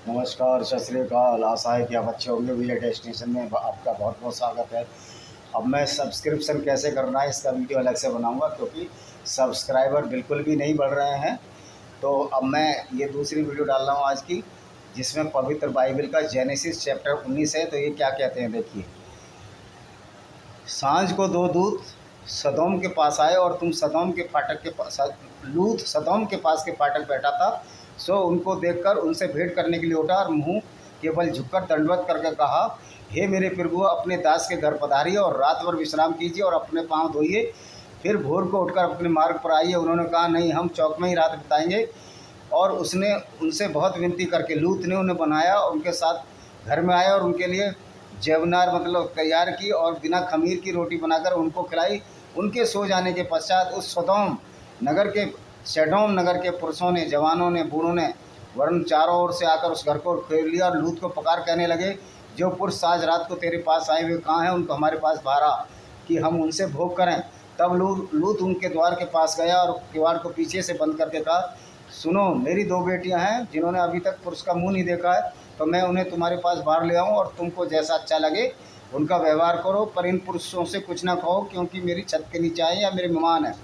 नमस्कार, सत श्री अकाल। आशा है कि आप अच्छे होंगे। विजय डेस्टिनेशन में आपका बहुत बहुत स्वागत है। अब मैं सब्सक्रिप्शन कैसे करना है इसका वीडियो अलग से बनाऊंगा, क्योंकि सब्सक्राइबर बिल्कुल भी नहीं बढ़ रहे हैं। तो अब मैं ये दूसरी वीडियो डाल रहा हूँ आज की, जिसमें पवित्र बाइबल का जेनेसिस चैप्टर 19 है। तो ये क्या कहते हैं, देखिए। सांझ को दो दूत सदोम के पास आए, और तुम सदोम के फाटक के पास, लूत सदोम के पास के फाटक बैठा था। सो उनको देखकर उनसे भेंट करने के लिए उठा, और मुंह केवल झुककर दंडवत करके कहा, हे मेरे प्रभु, अपने दास के घर पधारिए और रात भर विश्राम कीजिए और अपने पाँव धोइए, फिर भोर को उठकर अपने मार्ग पर आइए। उन्होंने कहा, नहीं, हम चौक में ही रात बिताएंगे। और उसने उनसे बहुत विनती करके लूत ने उन्हें बनाया, उनके साथ घर में आया और उनके लिए जेवनार मतलब तैयार की, और बिना खमीर की रोटी बनाकर उनको खिलाई। उनके सो जाने के पश्चात उस सदोम नगर के पुरुषों ने, जवानों ने, बूढ़ों ने वरन चारों ओर से आकर उस घर को घेर लिया, और लूत को पुकार कहने लगे, जो पुरुष आज रात को तेरे पास आए हुए कहाँ हैं, उनको हमारे पास बाहर आ, कि हम उनसे भोग करें। तब लूत उनके द्वार के पास गया और किवाड़ को पीछे से बंद करके कहा, सुनो, मेरी दो बेटियां हैं जिन्होंने अभी तक पुरुष का मुंह नहीं देखा है, तो मैं उन्हें तुम्हारे पास बाहर ले आऊँ, और तुमको जैसा अच्छा लगे उनका व्यवहार करो, पर इन पुरुषों से कुछ ना कहो, क्योंकि मेरी छत के नीचे आए या मेरे मेहमान हैं।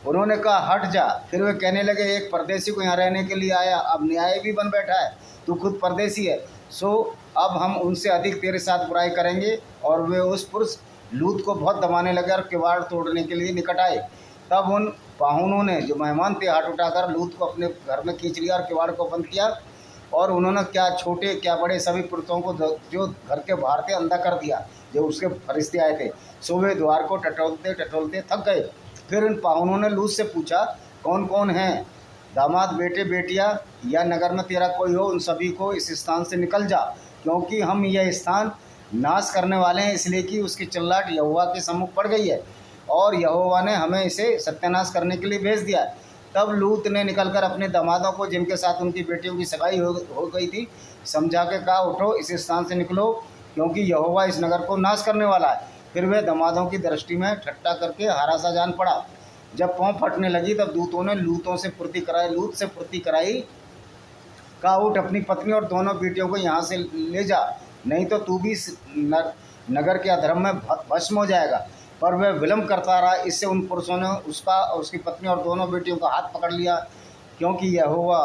उन्होंने कहा, हट जा। फिर वे कहने लगे, एक परदेसी को यहाँ रहने के लिए आया, अब न्याय भी बन बैठा है, तू खुद परदेसी है। सो अब हम उनसे अधिक तेरे साथ बुराई करेंगे। और वे उस पुरुष लूत को बहुत दबाने लगे और किवाड़ तोड़ने के लिए निकट आए। तब उन पाहुनों ने, जो मेहमान थे, हाथ उठाकर लूत को अपने घर में खींच लिया और किवाड़ को बंद किया। और उन्होंने क्या छोटे क्या बड़े सभी पुरुषों को जो घर के बाहर थे अंधा कर दिया, जो उसके फरिश्ते आए थे। सो वे द्वार को टटोलते टटोलते थक गए। फिर उन पाहुनों ने लूत से पूछा, कौन कौन हैं, दामाद, बेटे बेटियां, या नगर में तेरा कोई हो, उन सभी को इस स्थान से निकल जा, क्योंकि हम यह स्थान नाश करने वाले हैं, इसलिए कि उसकी चिल्लाहट यहोवा के सम्मुख पड़ गई है, और यहोवा ने हमें इसे सत्यानाश करने के लिए भेज दिया है। तब लूत ने निकलकर अपने दामादों को, जिनके साथ उनकी बेटियों की सगाई हो गई थी, समझा के कहा, उठो, इस स्थान से निकलो, क्योंकि यहोवा इस नगर को नाश करने वाला है। फिर वे दामादों की दृष्टि में ठट्ठा करके हारा सा जान पड़ा। जब पाँव फटने लगी, तब दूतों ने लूत से फुर्ती कराई, कहा, उठ, अपनी पत्नी और दोनों बेटियों को यहाँ से ले जा, नहीं तो तू भी नगर के अधर्म में भस्म हो जाएगा। पर वह विलम्ब करता रहा। इससे उन पुरुषों ने उसका और उसकी पत्नी और दोनों बेटियों का हाथ पकड़ लिया, क्योंकि यहोवा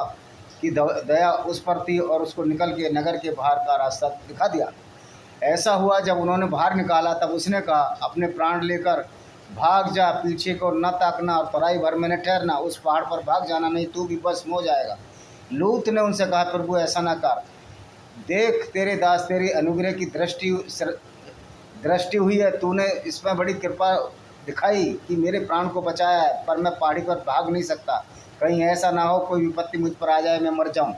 की दया उस पर थी, और उसको निकल के नगर के बाहर का रास्ता दिखा दिया। ऐसा हुआ, जब उन्होंने बाहर निकाला, तब उसने कहा, अपने प्राण लेकर भाग जा, पीछे को न ताकना और तराई भर में न ठहरना, उस पहाड़ पर भाग जाना, नहीं तू भी भस्म हो जाएगा। लूत ने उनसे कहा, प्रभु, ऐसा न कर, देख, तेरे दास तेरी अनुग्रह की दृष्टि हुई है, तूने इसमें बड़ी कृपा दिखाई कि मेरे प्राण को बचाया है, पर मैं पहाड़ी पर भाग नहीं सकता, कहीं ऐसा ना हो कोई विपत्ति मुझ पर आ जाए, मैं मर जाऊं।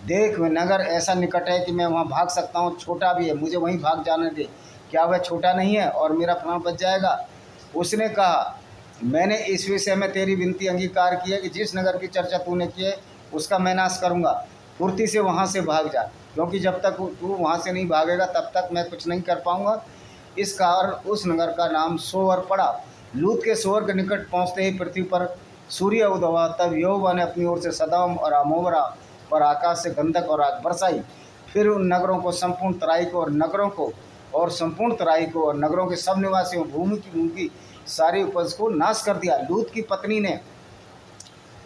देख, वह नगर ऐसा निकट है कि मैं वहां भाग सकता हूं, छोटा भी है, मुझे वहीं भाग जाने दे। क्या वह छोटा नहीं है और मेरा प्राण बच जाएगा? उसने कहा, मैंने इस विषय में तेरी विनती अंगीकार की है कि जिस नगर की चर्चा तूने की है उसका मैं नाश करूँगा। फुर्ती से वहाँ से भाग जा, क्योंकि जब तक तू वहाँ से नहीं भागेगा तब तक मैं कुछ नहीं कर पाऊँगा। इस कारण उस नगर का नाम सोअर पड़ा। लूत के सोअर के निकट पहुँचते ही पृथ्वी पर सूर्य उदय हुआ। तब यहोवा ने अपनी ओर से सदोम और अमोरा पर आकाश से गंधक और आग बरसाई। फिर उन नगरों को, संपूर्ण तराई को और नगरों को, और संपूर्ण तराई को और नगरों के सब निवासियों, भूमि की सारी उपज को नाश कर दिया। लूत की पत्नी ने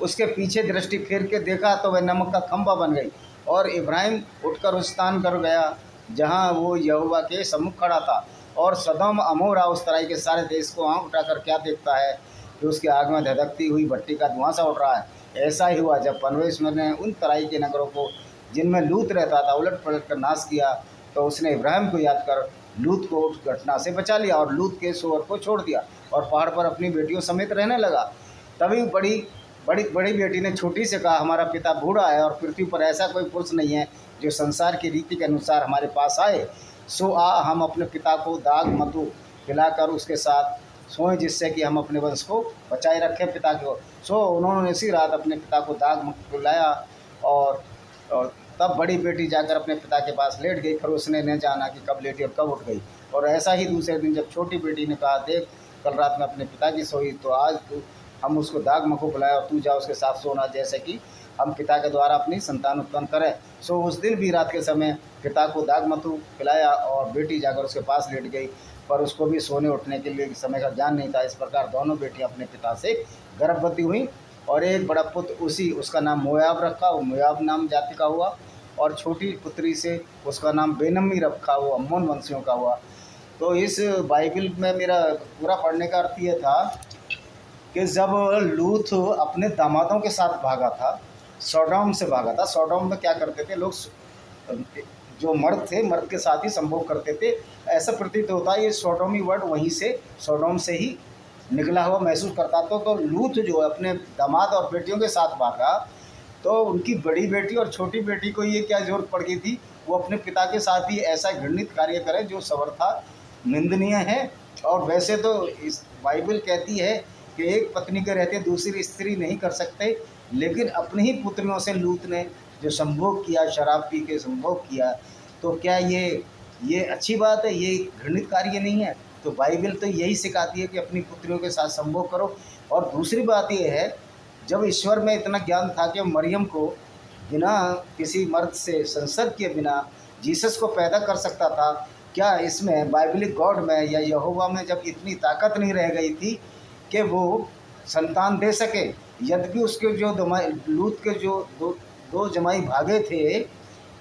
उसके पीछे दृष्टि फेर के देखा, तो वह नमक का खंभा बन गई, और इब्राहिम उठकर उस स्थान कर गया जहाँ वो यहोवा के सम्मुख खड़ा था। और सदोम अमोरा उस तराई के सारे देश को आँख उठाकर क्या देखता है कि उसकी आग में धधकती हुई भट्टी का धुआं सा उठ रहा है। ऐसा ही हुआ जब परमेश्वर ने उन तराई के नगरों को, जिनमें लूत रहता था, उलट पलट कर नाश किया, तो उसने इब्राहिम को याद कर लूत को उस घटना से बचा लिया, और लूत के सोअर को छोड़ दिया, और पहाड़ पर अपनी बेटियों समेत रहने लगा। तभी बड़ी बेटी ने छोटी से कहा, हमारा पिता बूढ़ा है, और पृथ्वी पर ऐसा कोई पुरुष नहीं है जो संसार की रीति के अनुसार हमारे पास आए। सो आ, हम अपने पिता को दाग मधु पिलाकर उसके साथ सोएं, जिससे कि हम अपने वंश को बचाए रखें पिता को। सो उन्होंने इसी रात अपने पिता को दाग मधु पिलाया, और तब बड़ी बेटी जाकर अपने पिता के पास लेट गई, पर उसने न जाना कि कब लेटी और कब उठ गई। और ऐसा ही दूसरे दिन जब छोटी बेटी ने कहा, देख, कल रात में अपने पिता की सोई, तो आज हम उसको दाग मखो बुलाया, और तू जा उसके साथ सोना, जैसे कि हम पिता के द्वारा अपनी संतान उत्पन्न करें। सो उस दिन भी रात के समय पिता को दाग मधु पिलाया और बेटी जाकर उसके पास लेट गई, पर उसको भी सोने उठने के लिए समय का ज्ञान नहीं था। इस प्रकार दोनों बेटियां अपने पिता से गर्भवती हुई और एक बड़ा पुत्र उसका नाम मोयाब रखा, वो मोयाब नाम जाति का हुआ, और छोटी पुत्री से उसका नाम बेनम्मी रखा, वो अम्मोन वंशियों का हुआ। तो इस बाइबल में मेरा पूरा पढ़ने का अर्थ ये था कि जब लूत अपने दामादों के साथ भागा था, सोडोम से भागा था। सोडोम में क्या करते थे लोग, जो मर्द थे मर्द के साथ ही संभोग करते थे, ऐसा प्रतीत होता है। ये सोडोमी वर्ड वहीं से, सोडोम से ही निकला हुआ महसूस करता था। तो लूत जो अपने दामाद और बेटियों के साथ भागा, तो उनकी बड़ी बेटी और छोटी बेटी को ये क्या ज़रूरत पड़ गई थी, वो अपने पिता के साथ ही ऐसा घृणित कार्य करें जो सर्वथा निंदनीय है। और वैसे तो इस बाइबल कहती है कि एक पत्नी के रहते दूसरी स्त्री नहीं कर सकते, लेकिन अपनी ही पुत्रियों से लूत ने जो संभोग किया, शराब पी के संभोग किया, तो क्या ये अच्छी बात है? ये घृणित कार्य नहीं है? तो बाइबल तो यही सिखाती है कि अपनी पुत्रियों के साथ संभोग करो। और दूसरी बात ये है, जब ईश्वर में इतना ज्ञान था कि मरियम को बिना किसी मर्द से संसर्ग किए बिना जीसस को पैदा कर सकता था, क्या इसमें बाइबलिक गॉड में या यहोवा में जब इतनी ताकत नहीं रह गई थी कि वो संतान दे सके? यद्यपि उसके जो लूत के जो दो जमाई भागे थे,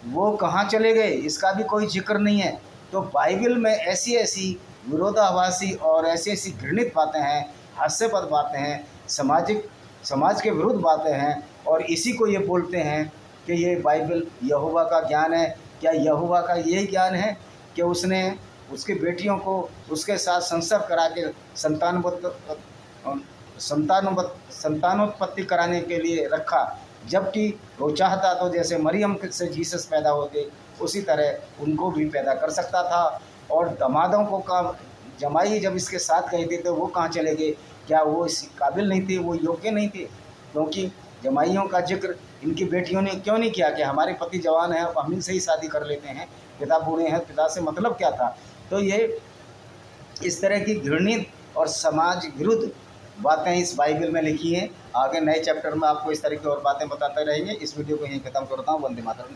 वो कहाँ चले गए, इसका भी कोई जिक्र नहीं है। तो बाइबल में ऐसी ऐसी विरोधाभासी और ऐसी ऐसी घृणित बातें हैं, हास्यास्पद बातें हैं, समाज के विरुद्ध बातें हैं, और इसी को ये बोलते हैं कि ये बाइबल यहोवा का ज्ञान है। क्या यहोवा का यही ज्ञान है कि उसने उसकी बेटियों को उसके साथ संसर्ग करा के संतानोत्पत्ति कराने के लिए रखा, जबकि वो चाहता तो जैसे मरियम से जीसस पैदा होते उसी तरह उनको भी पैदा कर सकता था। और दामादों को का जमाई जब इसके साथ गए थे तो वो कहाँ चले गए? क्या वो इस काबिल नहीं थे, वो योग्य नहीं थे? क्योंकि जमाइयों का जिक्र इनकी बेटियों ने क्यों नहीं किया कि हमारे पति जवान हैं, अब हम इनसे ही शादी कर लेते हैं, पिता बूढ़े हैं, पिता से मतलब क्या था? तो ये इस तरह की घृणित और समाज विरुद्ध बातें इस बाइबल में लिखी हैं। आगे नए चैप्टर में आपको इस तरह की और बातें बताते रहेंगे। इस वीडियो को यहीं ख़त्म करता हूँ। वंदे मातरम।